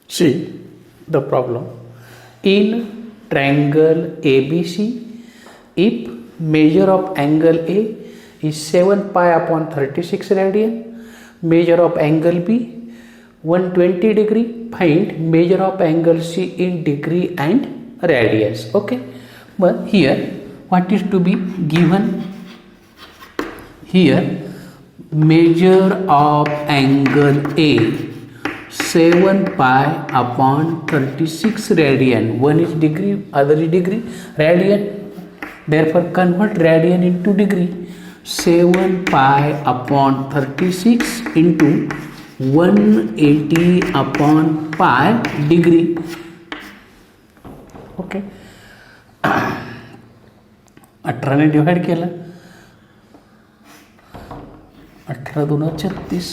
See the problem. In triangle ABC, if measure of angle A is 7 pi upon 36 radian, measure of angle B 120 degree, find measure of angle C in degree and radians. Okay, but here what is to be given? Here measure of angle A 7 pi upon 36 radian. One is degree, other is degree, radian. Therefore convert radian into degree. 7 pi upon 36 into 180 upon pi degree. Okay. 18 ने divide केला, 18 दूना 36,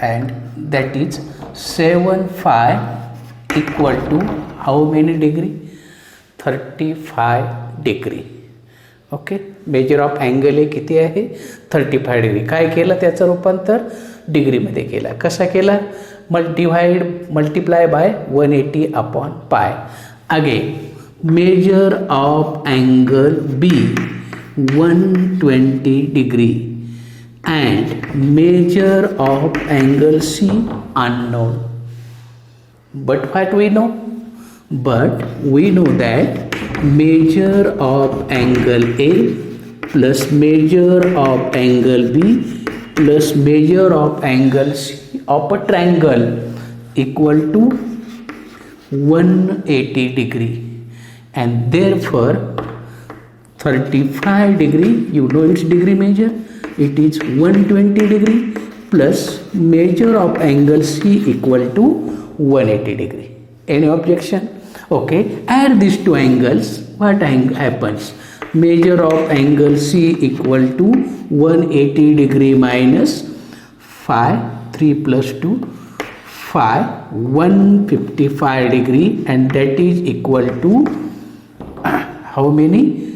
and that is 7 phi equal to how many degree? 35 degree. Okay, major of angle A किती आहे? 35 degree. काय केलं त्याचं रूपांतर? डिग्रीमध्ये केला. कसा केला? Multiply by 180 upon pi. Again measure of angle B 120 degree and measure of angle C unknown. But what we know? But we know that measure of angle A plus measure of angle B plus measure of angle C of a triangle equal to 180 degree, and therefore 35 degree, you know its degree measure, it is 120 degree plus measure of angle C equal to 180 degree. Any objection? Okay, add these two angles. What happens? Measure of angle C equal to 180 degree minus 5, 3 plus 2, 5, 155 degree, and that is equal to how many?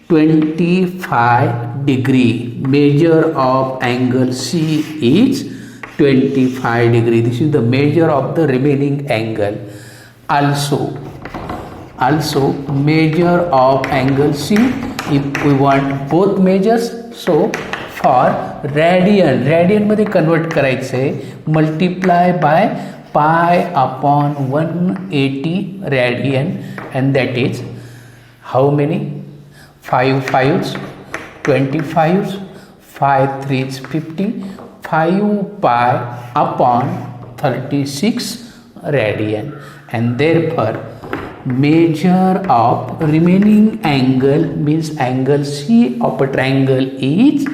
25 degree. Measure of angle C is 25 degree. This is the measure of the remaining angle. Also measure of angle C, if we want both measures, so for radian मध्ये convert करायचं आहे, multiply by pi upon 180 radian, and that is how many? 5 5s 25s, 5 3s 50, 5 pi upon 36 radian, and therefore measure of remaining angle means angle C of a triangle is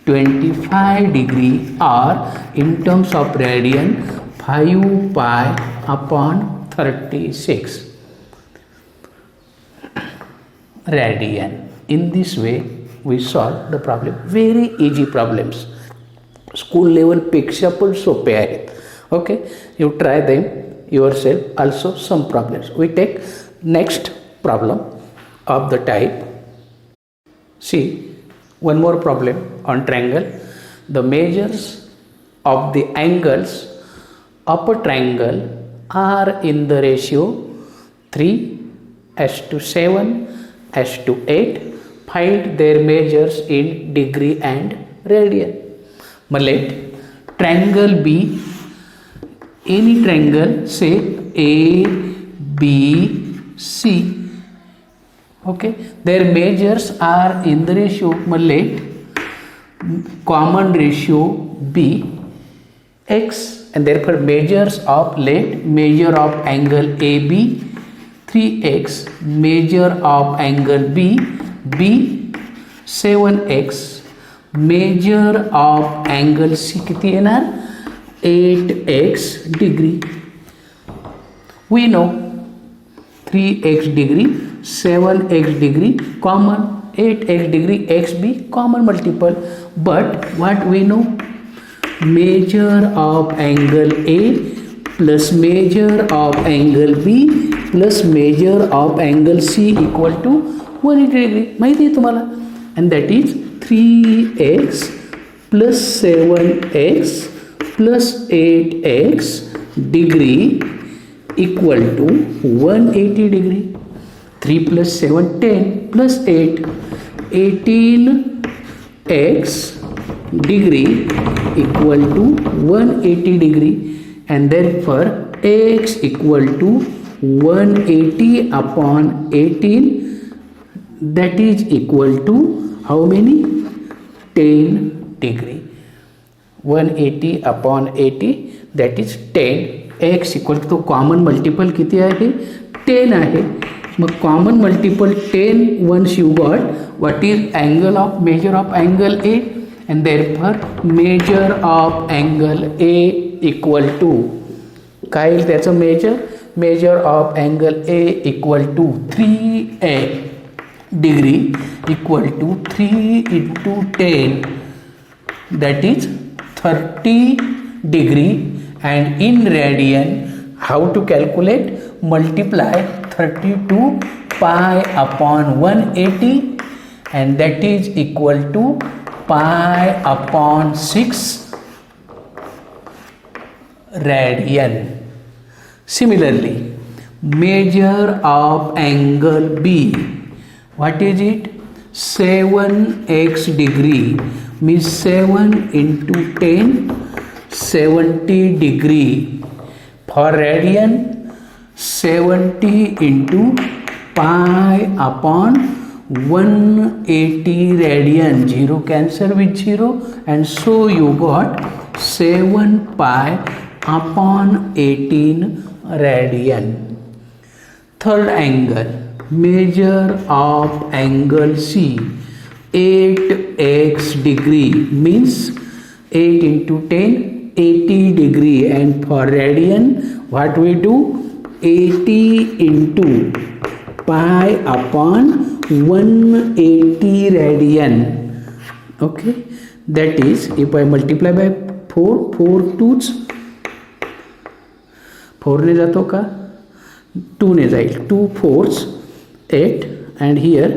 25 degree, or in terms of radian 5 pi upon 36 radian. In this way we solve the problem. Very easy problems, school level पेक्षा पण सोपे आहेत. Okay, you try them yourself. Also some problems. We take next problem of the type. See one more problem on triangle. The measures of the angles of a triangle are in the ratio 3:7:8. Find their measures in degree and radian. Let triangle B, any triangle, say A, B, C. Okay, their measures are in the ratio, let common ratio B X, and therefore measures of, let measure of angle AB 3x, measure of angle B 7x, measure of angle C किती येणार? 8x degree. We know 3x degree, 7x degree common, 8x degree, xb common multiple. But what we know? Measure of angle A plus measure of angle B plus measure of angle C equal to 180 degree. माहिती आहे तुम्हाला? And that is 3x plus 7x plus 8x degree equal to 180 degree. 3 plus 7 10 plus 8 18x degree equal to 180 degree, and therefore x equal to 180 upon 18, that is equal to how many? 10 degree. 180 upon 80 that is 10. x equal to common multiple किती आहे? 10 आहे. मग common multiple 10 once you got, what is angle of measure of angle A, and therefore measure of angle A equal to काय येईल त्याचं measure of angle A equal to 3 degree equal to 3 into 10, that is 30 degree, and in radian how to calculate? Multiply 32 pi upon 180, and that is equal to pi upon 6 radian. Similarly, measure of angle B, what is it? 7x degree means 7 into 10, 70 degree. For radian, 70 into pi upon 180 radian. 0 cancel with 0, and so you got 7 pi upon 18 radian. Third angle, measure of angle C, 8x degree means 8 into 10, 80 degree, and for radian what we do? 80 into pi upon 180 radian. Okay, that is, if I multiply by 4 2s, 4 ने जातो का? 2 ने जाईल. 2 4s 8, and here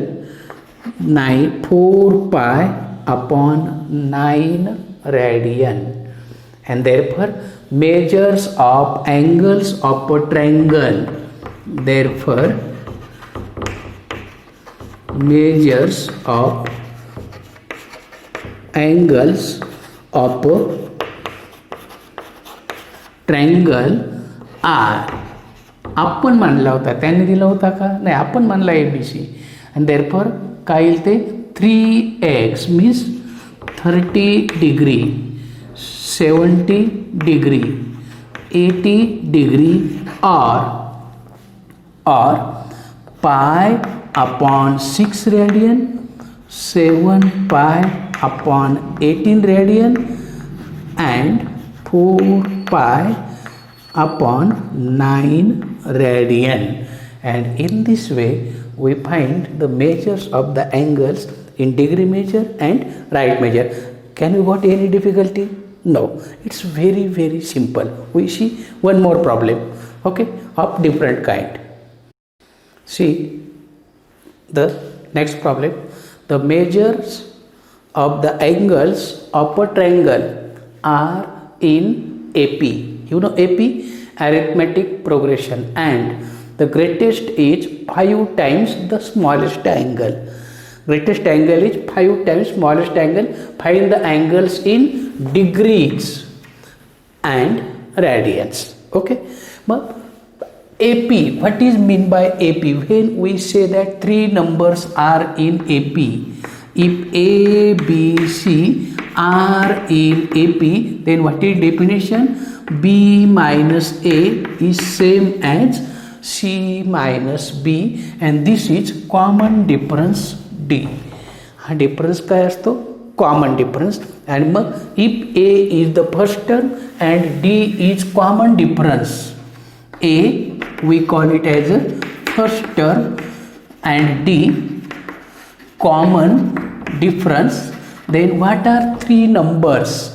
9, 4 pi upon 9 radian, and therefore measures of angles of a triangle, therefore measures of angles of a triangle are, आपण मानला होता, त्यांनी दिला होता का? नाही, आपण मानला ABC, and therefore काय येईल ते? 3x means 30 degree, 70 degree, 80 degree, or pi upon 6 radian, 7 pi upon 18 radian, and 4 pi upon 9 radian. And in this way we find the measures of the angles in degree measure and right measure. Can you got any difficulty? No, it's very simple. We see one more problem, okay, of different kind. See the next problem. The measures of the angles of a triangle are in AP. You know AP, arithmetic progression, and the greatest is 5 times the smallest angle. Greatest angle is 5 times smallest angle. Find the angles in degrees and radians. Okay, but AP, what is mean by AP? When we say that 3 numbers are in AP, if A, B, C are in AP, then what is definition? B minus A is same as C minus B, and this is common difference D. हा difference काय असतो? Common difference. and if A is the first term and D is common difference, A we call it as a first term and D common difference, then what are 3 numbers?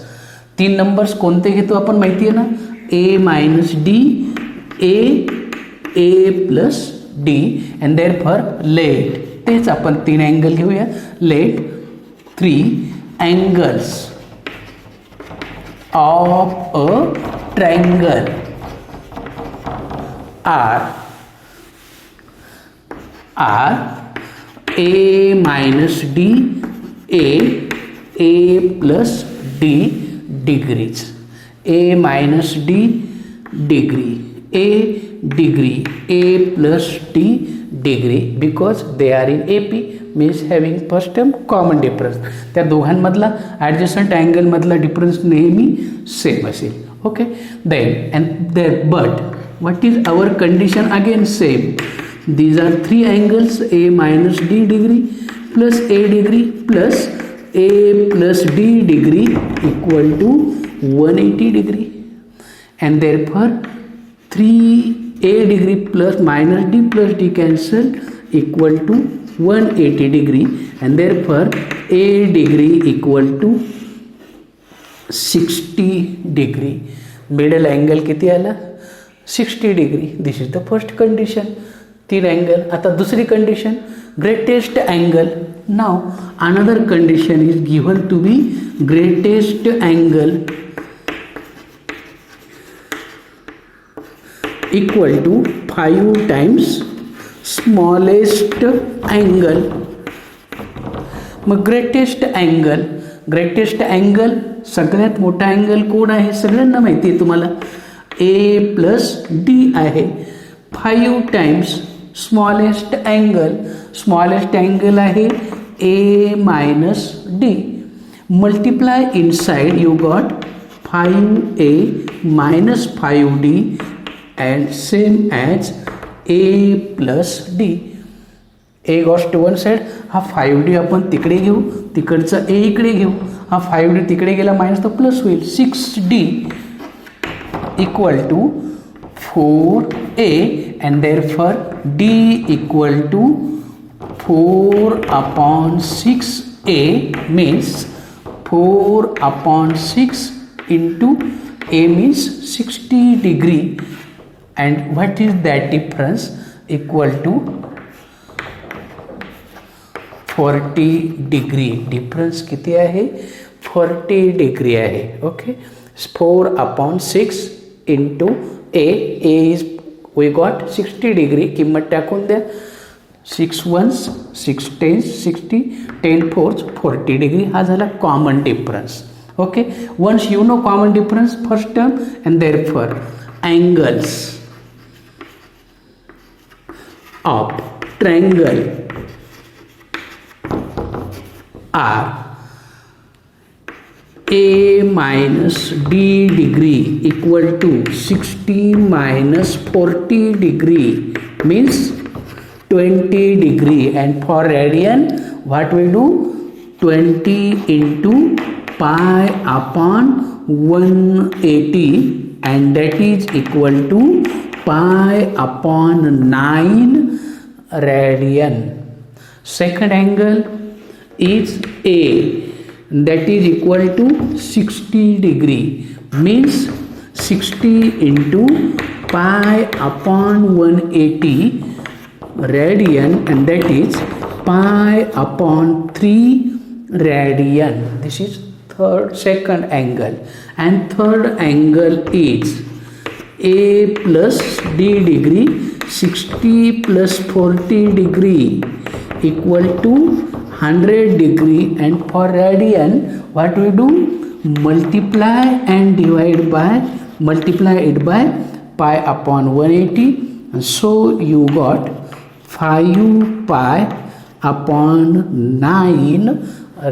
3 numbers कोणते घेतो आपण माहिती आहे ना? A minus D, A plus D, and therefore let तेच आपण 3 angle घेऊया. Let 3 angles of a triangle are a minus d, a plus d degrees. A minus d degree, a degree, a plus d degree, because they are in AP, means having first term common difference. त्या दोघांमधला adjacent angle मधला difference नेहमी same असेल. Okay, then and there but what is our condition? Again same. These are three angles, a minus d degree plus a degree plus a plus d degree equal to 180 degree, and therefore 3a degree plus minus d plus d cancel equal to 180 degree, and therefore a degree equal to 60 degree. Middle angle किती आला? 60 degree. This is the first condition. तीन angle. आता दुसरी condition, greatest angle. Now another condition is given to be greatest angle equal to 5 times smallest angle. Mug greatest angle सगळ्यात मोठा angle कोण आहे? सगळ्यांना माहिती आहे तुम्हाला, a प्लस d आहे. 5 टाइम्स स्मॉलेस्ट अँगल आहे a minus d. Multiply inside you got 5a minus 5d and same as a plus d. a goes to one side. हा 5d आपण तिकडे घेऊ, तिकडचा a इकडे घेऊ. हा 5d तिकडे गेला मायनस तर प्लस होईल. 6d equal to 4a, and therefore d equal to 4 upon 6a means 4 upon 6 into a means 60 degree, and what is that difference? Equal to 40 degree. Difference किती आहे? 40 डिग्री आहे. Okay, 4 upon 6 into a is we got 60 degree. किंमत टाकून द्या. 6 ones 6 tens 60, 10 fours 40 degree. हा झाला common difference. Okay, once you know common difference first term, and therefore angles of triangle are a minus d degree equal to 60 minus 40 degree means 20 degree, and for radian what we do? 20 into pi upon 180, and that is equal to pi upon 9 radian. Second angle is a, that is equal to 60 degree means 60 into pi upon 180 radian, and that is pi upon 3 radian. This is second angle, and third angle is a plus d degree. 60 plus 40 degree equal to 100 degree, and for radian what we do? Multiply and multiply it by pi upon 180, and so you got 5 pi upon 9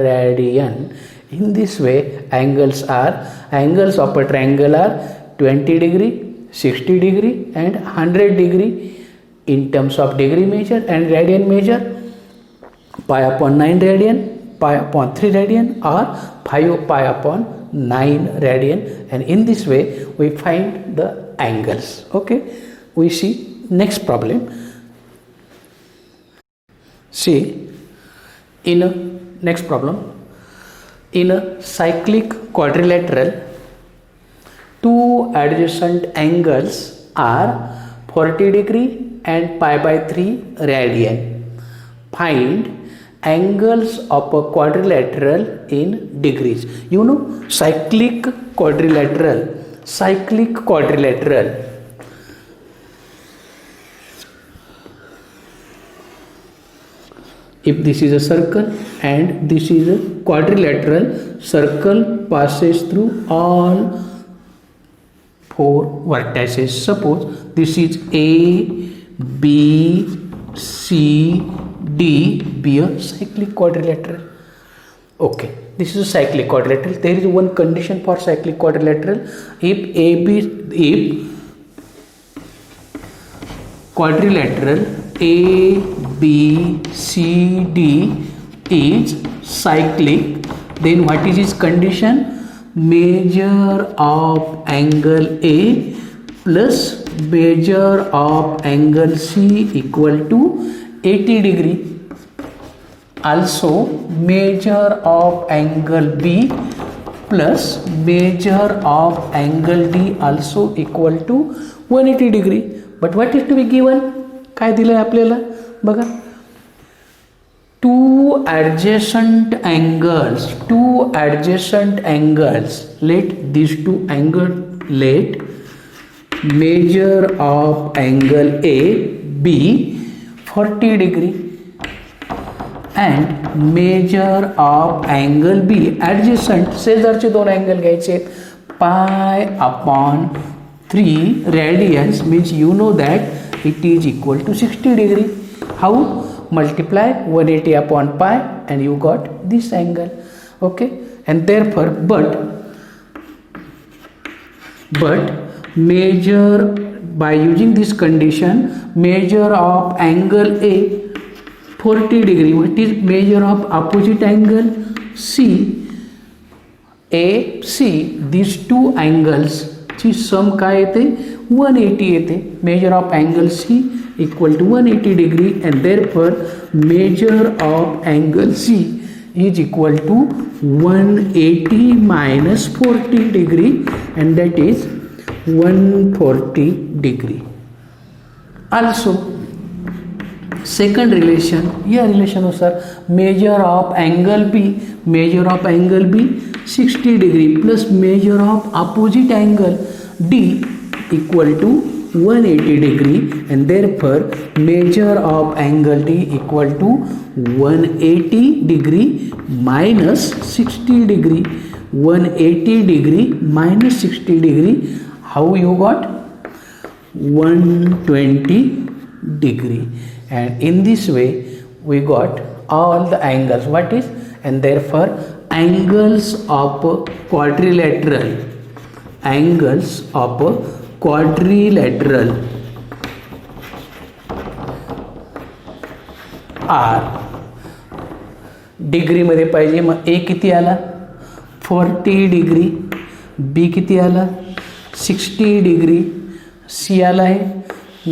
radian. In this way angles of a triangle are 20 degree, 60 degree and 100 degree in terms of degree measure, and radian measure pi upon 9 radian, pi upon 3 radian, or 5 pi upon 9 radian, and in this way we find the angles. Okay, we see next problem. See, in a next problem, in a cyclic quadrilateral, two adjacent angles are 40 degree and pi by 3 radian. Find angles of a quadrilateral in degrees. You know, cyclic quadrilateral. If this is a circle and this is a quadrilateral, circle passes through all four vertices. Suppose this is A, B, C, D, be a cyclic quadrilateral. Okay, this is a cyclic quadrilateral. There is one condition for cyclic quadrilateral. If quadrilateral A, B, C, D is cyclic, then what is its condition? Measure of angle A plus measure of angle C equal to 80 degree. Also measure of angle B plus measure of angle D also equal to 180 degree. But what is to be given? काय दिलं आहे आपल्याला बघा, two adjacent angles, let these two angles, let measure of angle A be 40 degree and measure of angle B adjacent, शेजारचे दोन angle घ्यायचे, pi upon 3 radians means you know that it is equal to 60 degree. How? Multiply 180 upon pi and you got this angle. Okay, and therefore but measure, by using this condition, measure of angle A 40 degree. What is measure of opposite angle? C. A, C, these two angles ची सम काय येते? 180 येते. Measure of angle C equal to 180 degree and therefore measure of angle C is equal to 180 minus 40 degree and that is 140 degree. Also second relation, या रिलेशननुसार measure of angle B 60 degree plus measure of opposite angle D equal to 180 degree and therefore measure of angle D equal to 180 degree minus 60 degree. 180 degree minus 60 degree, how you got? 120 degree. And in this way we got all the angles. What is? And therefore angles of quadrilateral are degree मध्ये पाहिजे. मग ए किती आला? 40 degree. B किती आला? 60 degree. सी आला आहे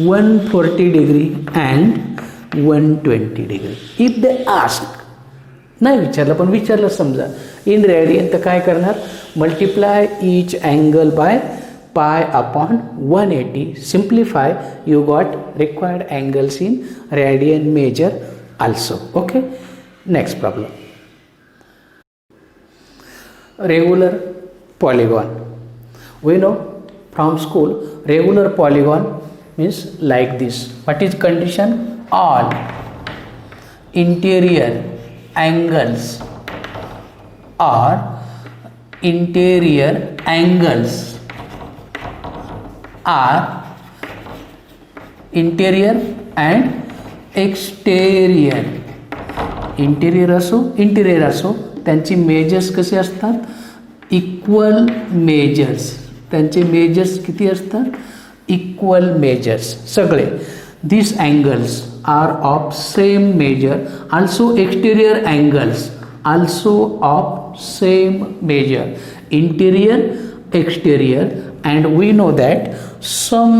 140 degree and 120 degree. If they ask, नाही विचारलं पण विचारलं समजा इन रेडियन, तर काय करणार? Multiply each angle by pi upon 180. Simplify, you got required angles in radian measure also. Okay, next problem. Regular polygon. We know from school regular polygon means like this. What is condition? All interior angles are interior and exterior. Interior असो त्यांची measures कसे असतात? Equal measures. त्यांचे measures किती असतात? Equal measures सगळे. This angles are of same measure. Also exterior angles also of same measure. Interior, exterior, and we know that sum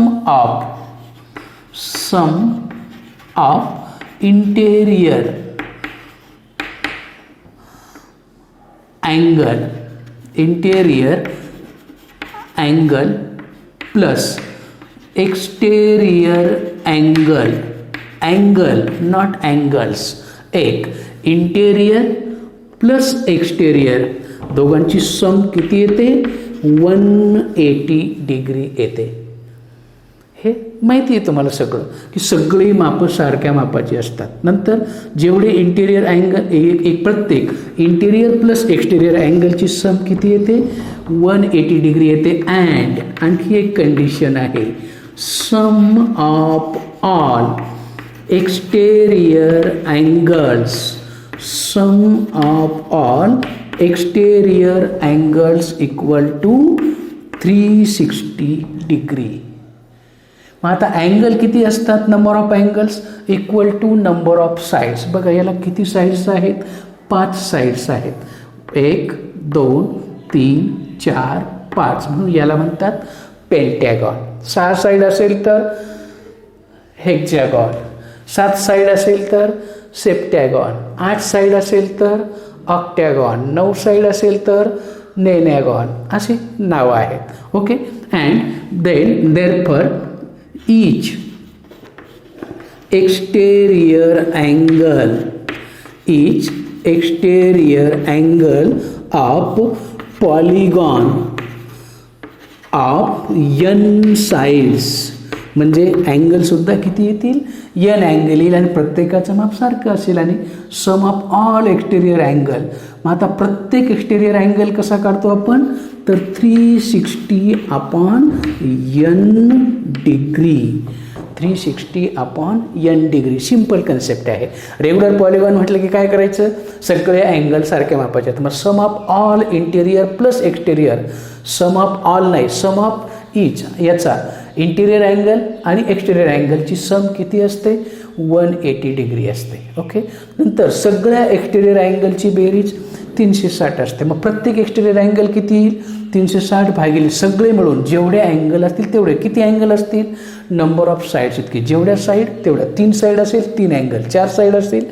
of interior angle plus exterior angle not angles. एक interior plus exterior दोघांची sum किती येते 180 degree येते. हे माहिती आहे तुम्हाला सगळं की सगळी मापं सारख्या मापाची असतात. नंतर जेवढे इंटेरियर अँगल एक प्रत्येक इंटेरियर प्लस एक्सटेरियर अँगलची सम किती येते 180 डिग्री येते. अँड आणखी एक कंडिशन आहे sum of all exterior angles sum of all exterior angles equal to 360 degree. मग आता अँगल किती असतात number of angles equal to number of sides. बघा याला किती साईड्स आहेत 5 साईड्स आहेत. 1 2 3 4 5 म्हणून याला म्हणतात पेंटॅगॉन. 6 साईड असेल तर हेक्झॅगॉन, 7 साईड असेल तर सेप्टॅगॉन, 8 साईड असेल तर ऑक्टॅगॉन, 9 साईड असेल तर नेनॅगॉन अशी नावं आहेत. Okay. And then therefore each exterior angle of polygon of n sides म्हणजे अँगलसुद्धा किती येतील n अँगल येईल आणि प्रत्येकाचं माप सारखं असेल आणि sum of all exterior angle. मग आता प्रत्येक एक्सटेरियर अँगल कसा काढतो आपण तर 360 upon n degree 360 upon n degree. Simple concept आहे. रेग्युलर पॉलिगॉन म्हटलं की काय करायचं सगळे अँगल सारख्या मापाचे आहेत. मग sum of all interior plus exterior sum of all नाही सम ऑफ इच याचा इंटेरियर अँगल आणि एक्सटेरियर अँगलची सम किती असते 180 डिग्री असते. ओके. नंतर सगळ्या एक्सटेरियर अँगलची बेरीज 360 असते. मग प्रत्येक एक्सटेरियर अँगल किती येईल 360 भागिले सगळे मिळून जेवढे अँगल असतील तेवढे किती अँगल असतील नंबर ऑफ साईड्स इतके. जेवढ्या साईड तेवढ्या 3 साईड असेल 3 अँगल, 4 साईड असतील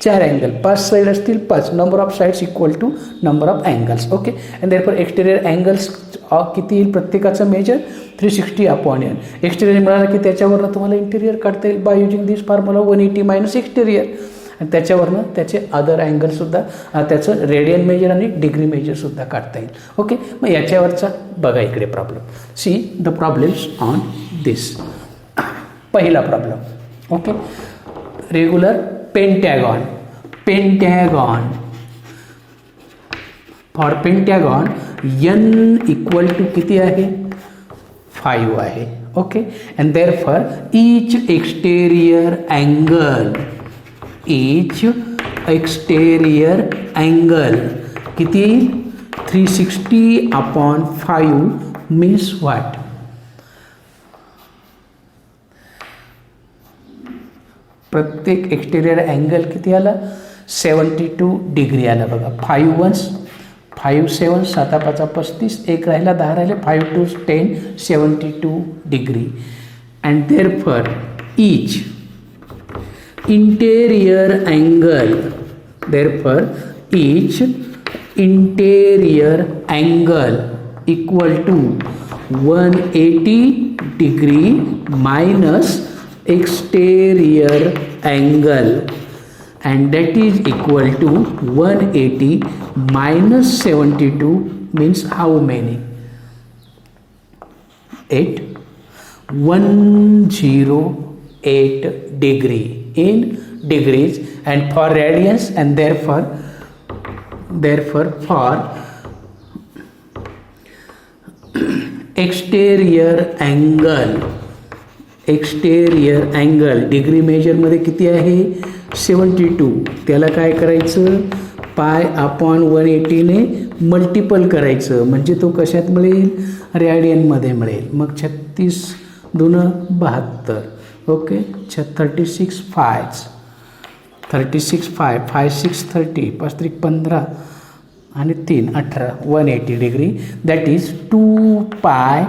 4 अँगल, 5 साईड असतील 5. Number of sides equal to number of angles. Okay. And therefore exterior angles किती येईल प्रत्येकाचं मेजर 360 अपॉन n. एक्सटेरियर मिळालं की त्याच्यावरनं तुम्हाला इंटेरियर काढता येईल by using this formula 180 minus exterior. आणि त्याच्यावरनं त्याचे अदर अँगलसुद्धा त्याचं रेडियन मेजर आणि डिग्री मेजरसुद्धा काढता येईल. ओके. मग याच्यावरचा बघा इकडे problem. See the problems on this. पहिला problem. Okay. Regular pentagon for pentagon n equal to किती आहे 5 आहे. Okay. And therefore each exterior angle किती येईल 360 अपॉन 5 मीन्स व्हॉट प्रत्येक एक्सटेरियर अँगल किती आला 72 डिग्री आला. बघा 5 1 5 7 7 5 35 एक राहिला 10 राहिले 5 2 10 72 degree. And therefore each interior angle therefore each interior angle equal to 180 degree minus exterior angle and that is equal to 180 minus 72 means how many 8 108 degree in degrees and for radians and therefore for exterior angle degree मेजरमध्ये किती आहे 72. त्याला काय करायचं pi upon 180ने multiple करायचं म्हणजे तो कशात मिळेल रॅडियनमध्ये मिळेल. मग 36 2 72. ओके. 36 5 5 6 30 5 3 15 आणि 3 18 180 degree that is 2 pi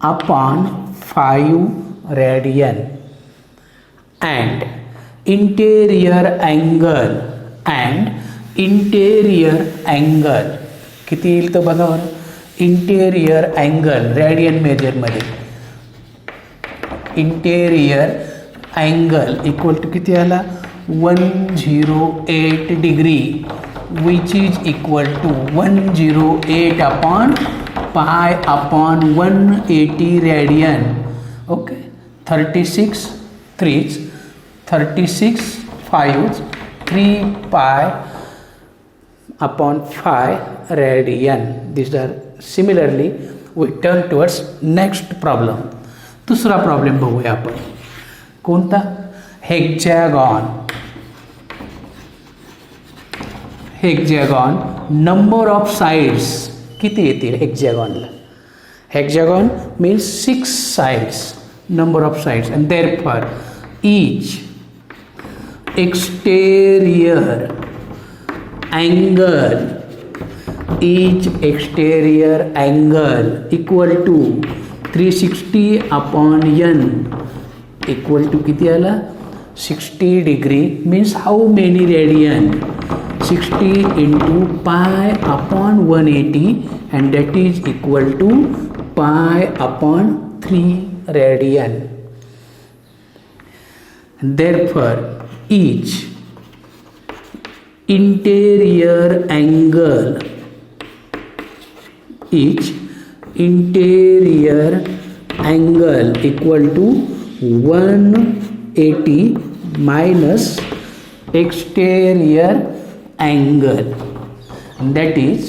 upon 5 radian. And interior angle किती येईल तर बघा बरं. इंटेरियर अँगल रॅडियन मेजरमध्ये इंटेरियर अँगल इक्वल टू किती आला 108 degree, which is equal to 108 upon pi upon 180 radian. Okay, 36 3s, 36 5s, 3 pi upon 5 radian. These are similarly we turn towards next problem. दुसरा problem बघूया आपण. कोणता? Hexagon. Hexagon number of sides किती येतील हेक्झॅगॉनला? Hexagon means 6 sides, number of sides, and therefore each exterior angle equal to 360 upon n equal to किती आला? 60 degree means how many radian? 60 into pi upon 180, and that is equal to pi upon 3 radian. Therefore each interior angle equal to 180 minus exterior angle, that is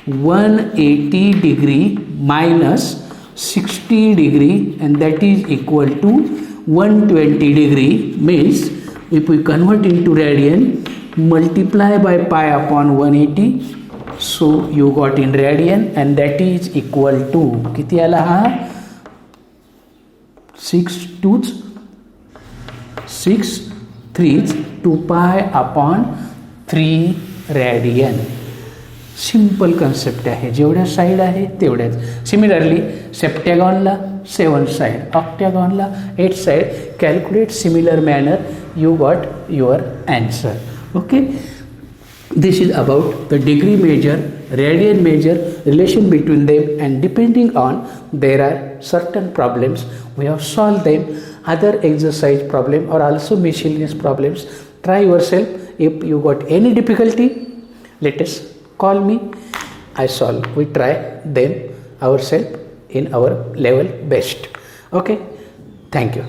180 degree minus 60 degree, and that is equal to 120 degree. Means if we convert into radian, multiply by pi upon 180, so you got in radian, and that is equal to किती आला हा? 6 3s 2 pi upon 3 radian. Simple concept आहे. जेवढ्या side आहे तेवढ्याच. Similarly सेप्टॅगॉनला 7 side, ऑक्टॅगॉनला 8 side. Calculate similar manner, you got your answer. Okay, this is about the degree measure, radian measure, relation between them, and depending on there are certain problems we have solved them. Other exercise problem or also miscellaneous problems. Try yourself. If you got any difficulty, let us call me. I solve. We try them ourselves in our level best. Okay, thank you.